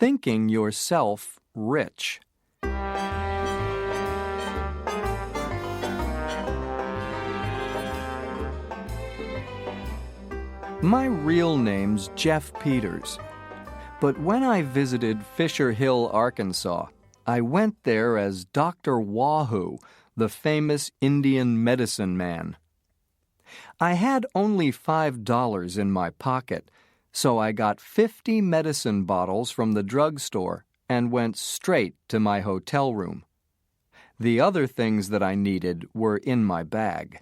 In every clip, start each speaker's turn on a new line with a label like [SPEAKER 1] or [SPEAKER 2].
[SPEAKER 1] thinking yourself rich. My real name's Jeff Peters, but when I visited Fisher Hill, Arkansas, I went there as Dr. Wahoo, the famous Indian medicine man. I had only $5 in my pocket, so I got 50 medicine bottles from the drugstore and went straight to my hotel room. The other things that I needed were in my bag.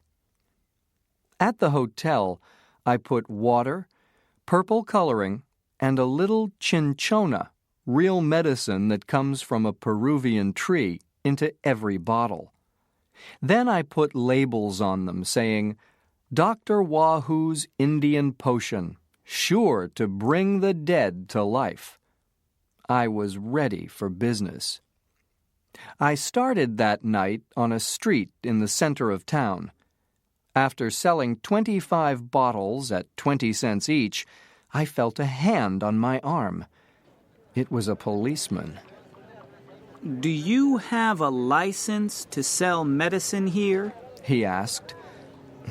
[SPEAKER 1] At the hotel, I put water, purple coloring, and a little cinchona, real medicine that comes from a Peruvian tree, into every bottle. Then I put labels on them saying, Dr. Wahoo's Indian Potion, sure to bring the dead to life. I was ready for business. I started that night on a street in the center of town. After selling 25 bottles at 20 cents each, I felt a hand on my arm. It was a policeman.
[SPEAKER 2] Do you have a license to sell medicine here?
[SPEAKER 1] He asked.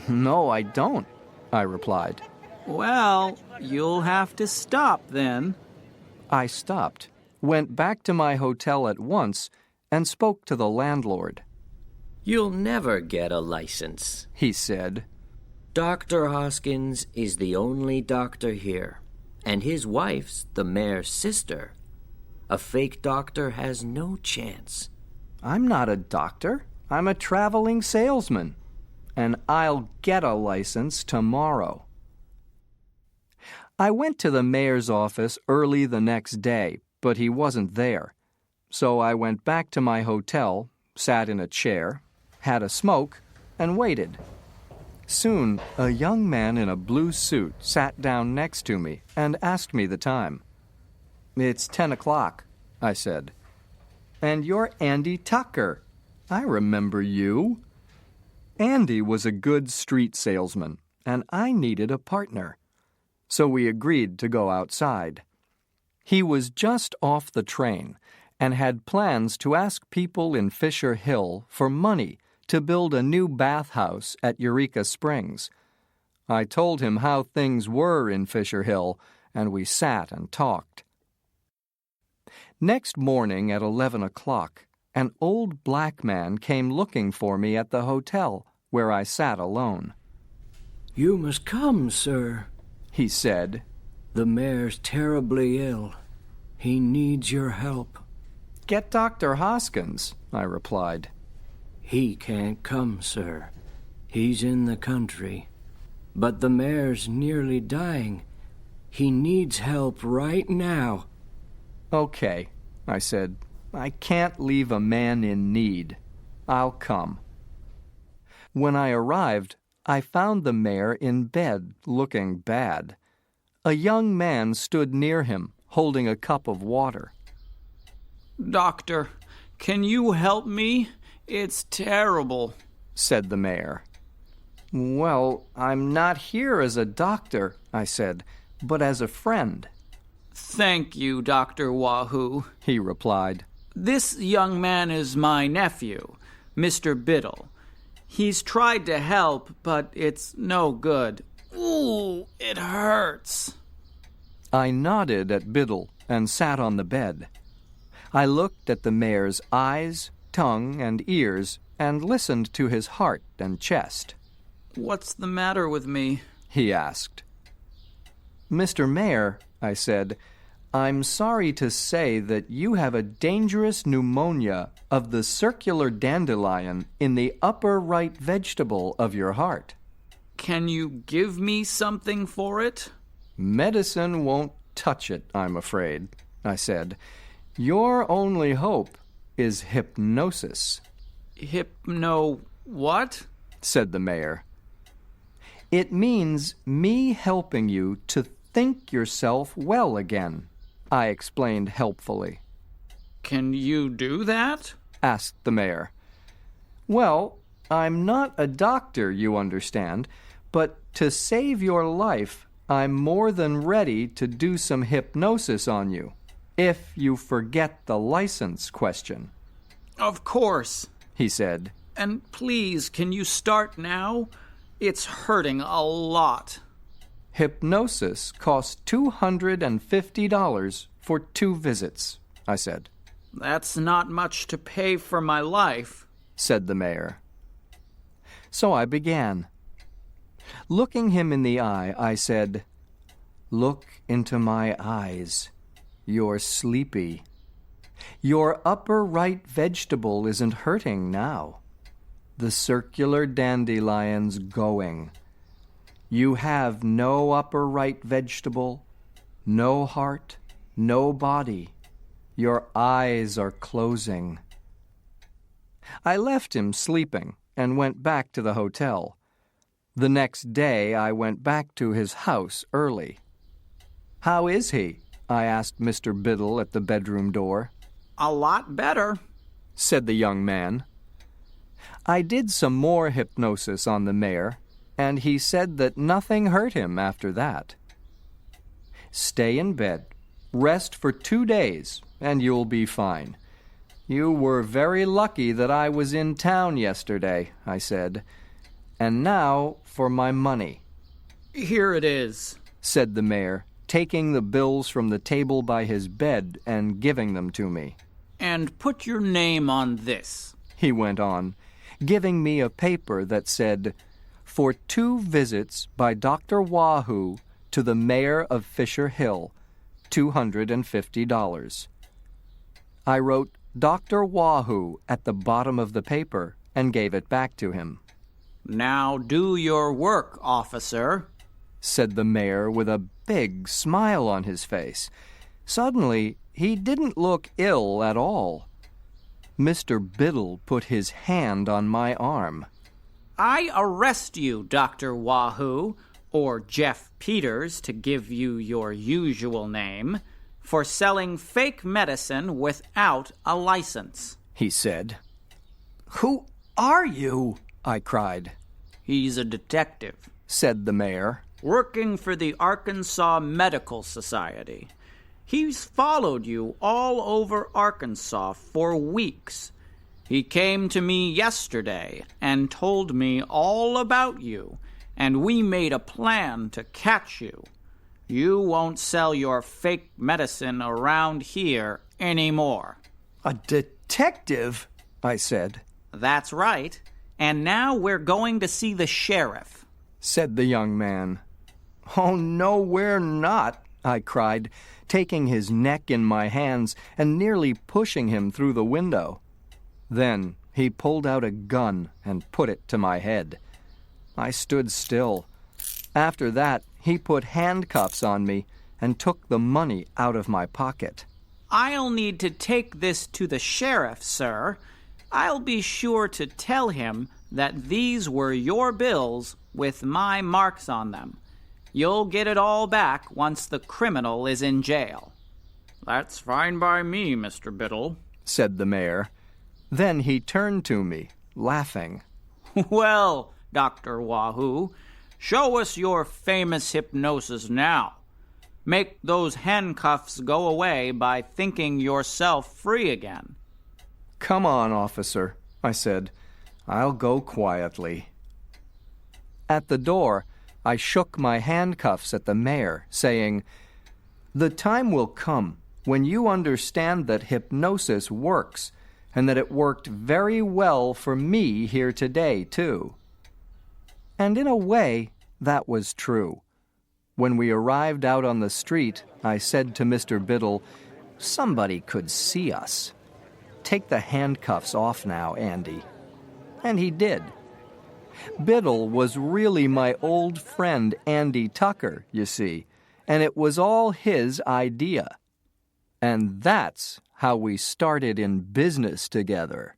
[SPEAKER 1] No, I don't, I replied.
[SPEAKER 2] Well, you'll have to stop then.
[SPEAKER 1] I stopped, went back to my hotel at once, and spoke to the landlord.
[SPEAKER 3] You'll never get a license,
[SPEAKER 1] he said.
[SPEAKER 3] Dr. Hoskins is the only doctor here, and his wife's the mayor's sister. A fake doctor has no chance.
[SPEAKER 1] I'm not a doctor. I'm a traveling salesman, and I'll get a license tomorrow. I went to the mayor's office early the next day, but he wasn't there. So I went back to my hotel, sat in a chair, had a smoke, and waited. Soon, a young man in a blue suit sat down next to me and asked me the time. It's 10 o'clock, I said. And you're Andy Tucker. I remember you. Andy was a good street salesman, and I needed a partner. So we agreed to go outside. He was just off the train and had plans to ask people in Fisher Hill for money to build a new bathhouse at Eureka Springs. I told him how things were in Fisher Hill, and we sat and talked. Next morning at 11 o'clock, an old black man came looking for me at the hotel, where I sat alone.
[SPEAKER 4] You must come, sir,
[SPEAKER 1] he said.
[SPEAKER 4] The mayor's terribly ill. He needs your help.
[SPEAKER 1] Get Dr. Hoskins, I replied.
[SPEAKER 4] He can't come, sir. He's in the country. But the mayor's nearly dying. He needs help right now.
[SPEAKER 1] Okay, I said. I can't leave a man in need. I'll come. When I arrived, I found the mayor in bed, looking bad. A young man stood near him, holding a cup of water.
[SPEAKER 2] Doctor, can you help me? It's terrible,
[SPEAKER 1] said the mayor. Well, I'm not here as a doctor, I said, but as a friend.
[SPEAKER 2] Thank you, Dr. Wahoo,
[SPEAKER 1] he replied.
[SPEAKER 2] This young man is my nephew, Mr. Biddle. He's tried to help, but it's no good. Ooh, it hurts.
[SPEAKER 1] I nodded at Biddle and sat on the bed. I looked at the mayor's eyes, tongue, and ears, and listened to his heart and chest.
[SPEAKER 2] What's the matter with me?
[SPEAKER 1] He asked. Mr. Mayor, I said, I'm sorry to say that you have a dangerous pneumonia of the circular dandelion in the upper right vegetable of your heart.
[SPEAKER 2] Can you give me something for it?
[SPEAKER 1] Medicine won't touch it, I'm afraid, I said. Your only hope is hypnosis.
[SPEAKER 2] What?
[SPEAKER 1] Said the mayor. It means me helping you to think yourself well again, I explained helpfully.
[SPEAKER 2] Can you do that?
[SPEAKER 1] Asked the mayor. Well, I'm not a doctor, you understand, but to save your life, I'm more than ready to do some hypnosis on you. If you forget the license question.
[SPEAKER 2] Of course,
[SPEAKER 1] he said.
[SPEAKER 2] And please, can you start now? It's hurting a lot.
[SPEAKER 1] Hypnosis costs $250 for 2 visits, I said.
[SPEAKER 2] That's not much to pay for my life,
[SPEAKER 1] said the mayor. So I began. Looking him in the eye, I said, "Look into my eyes. You're sleepy. Your upper right vegetable isn't hurting now. The circular dandelion's going. You have no upper right vegetable, no heart, no body. Your eyes are closing." I left him sleeping and went back to the hotel. The next day I went back to his house early. "How is he?" I asked Mr. Biddle at the bedroom door.
[SPEAKER 2] A lot better,
[SPEAKER 1] said the young man. I did some more hypnosis on the mayor, and he said that nothing hurt him after that. "Stay in bed, rest for 2 days, and you'll be fine. You were very lucky that I was in town yesterday," I said. "And now for my money."
[SPEAKER 2] Here it is,
[SPEAKER 1] said the mayor, taking the bills from the table by his bed and giving them to me.
[SPEAKER 2] And put your name on this,
[SPEAKER 1] he went on, giving me a paper that said, "For 2 visits by Dr. Wahoo to the mayor of Fisher Hill, $250. I wrote Dr. Wahoo at the bottom of the paper and gave it back to him.
[SPEAKER 2] "Now do your work, officer,"
[SPEAKER 1] said the mayor with a big smile on his face. Suddenly, he didn't look ill at all. Mr. Biddle put his hand on my arm.
[SPEAKER 2] "I arrest you, Dr. Wahoo, or Jeff Peters to give you your usual name, for selling fake medicine without a license," he said.
[SPEAKER 1] "Who are you?" I cried.
[SPEAKER 2] "He's a detective,"
[SPEAKER 1] said the mayor.
[SPEAKER 2] "working for the Arkansas Medical Society. He's followed you all over Arkansas for weeks. He came to me yesterday and told me all about you, and we made a plan to catch you. You won't sell your fake medicine around here anymore."
[SPEAKER 1] "A detective?" I said.
[SPEAKER 2] "That's right. And now we're going to see the sheriff,"
[SPEAKER 1] said the young man. "Oh, no, we're not," I cried, taking his neck in my hands and nearly pushing him through the window. Then he pulled out a gun and put it to my head. I stood still. After that, he put handcuffs on me and took the money out of my pocket.
[SPEAKER 2] "I'll need to take this to the sheriff, sir. I'll be sure to tell him that these were your bills with my marks on them. You'll get it all back once the criminal is in jail." "That's fine by me, Mr. Biddle," said the mayor.
[SPEAKER 1] Then he turned to me, laughing.
[SPEAKER 2] "Well, Dr. Wahoo, show us your famous hypnosis now. Make those handcuffs go away by thinking yourself free again."
[SPEAKER 1] "Come on, officer," I said. "I'll go quietly." At the door, I shook my handcuffs at the mayor, saying, "The time will come when you understand that hypnosis works, and that it worked very well for me here today, too." And in a way, that was true. When we arrived out on the street, I said to Mr. Biddle, "Somebody could see us. Take the handcuffs off now, Andy." And he did. Biddle was really my old friend Andy Tucker, you see, and it was all his idea. And that's how we started in business together.